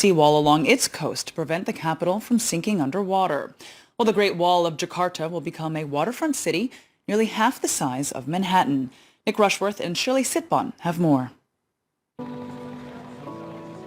seawall along its coast to prevent the capital from sinking underwater. Well, the Great Wall of Jakarta will become a waterfront city nearly half the size of Manhattan. Nick Rushworth and Shirley Sitbon have more.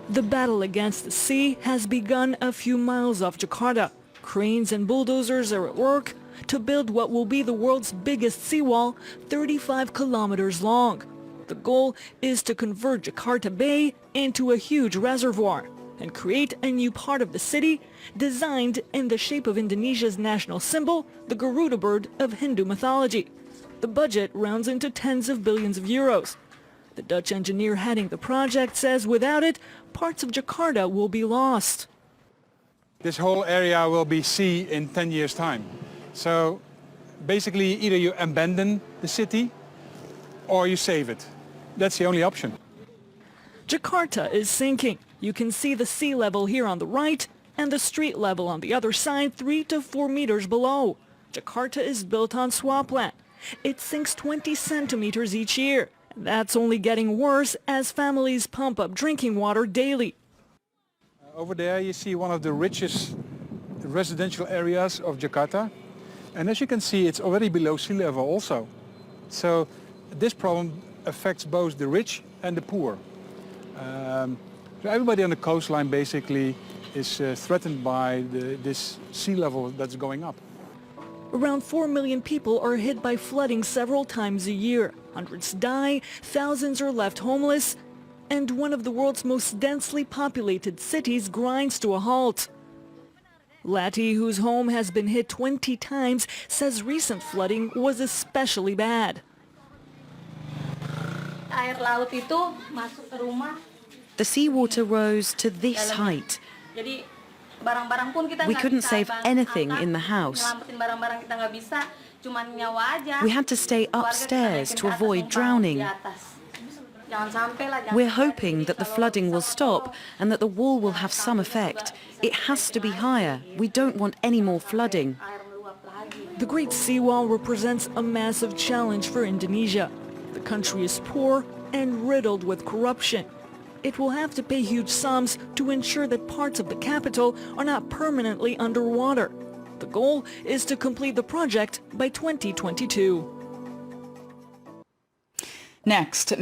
The battle against the sea has begun a few miles off Jakarta. Cranes and bulldozers are at work to build what will be the world's biggest seawall, 35 kilometers long. The goal is to convert Jakarta Bay into a huge reservoir and create a new part of the city designed in the shape of Indonesia's national symbol, the Garuda bird of Hindu mythology. The budget rounds into tens of billions of euros. The Dutch engineer heading the project says without it, parts of Jakarta will be lost. This whole area will be sea in 10 years' time. So basically either you abandon the city or you save it. That's the only option. Jakarta is sinking. You can see the sea level here on the right and the street level on the other side 3 to 4 meters below. Jakarta is built on swampland. It sinks 20 centimeters each year. That's only getting worse as families pump up drinking water daily. Over there you see one of the richest residential areas of Jakarta. And as you can see, it's already below sea level also. So this problem affects both the rich and the poor. So everybody on the coastline basically is threatened by this sea level that's going up. Around 4 million people are hit by flooding several times a year. Hundreds die, thousands are left homeless, and one of the world's most densely populated cities grinds to a halt. Lati, whose home has been hit 20 times, says recent flooding was especially bad. Air laut itu masuk ke rumah. The seawater rose to this height. Jadi barang-barang pun kita We couldn't save anything in the house. Nyelamatin barang-barang kita nggak bisa, cuman nyawa aja. We had to stay upstairs to avoid drowning. Jangan sampai lah. We're hoping that the flooding will stop and that the wall will have some effect. It has to be higher. We don't want any more flooding. The Great Seawall represents a massive challenge for Indonesia. The country is poor and riddled with corruption. It will have to pay huge sums to ensure that parts of the capital are not permanently underwater. The goal is to complete the project by 2022. Next.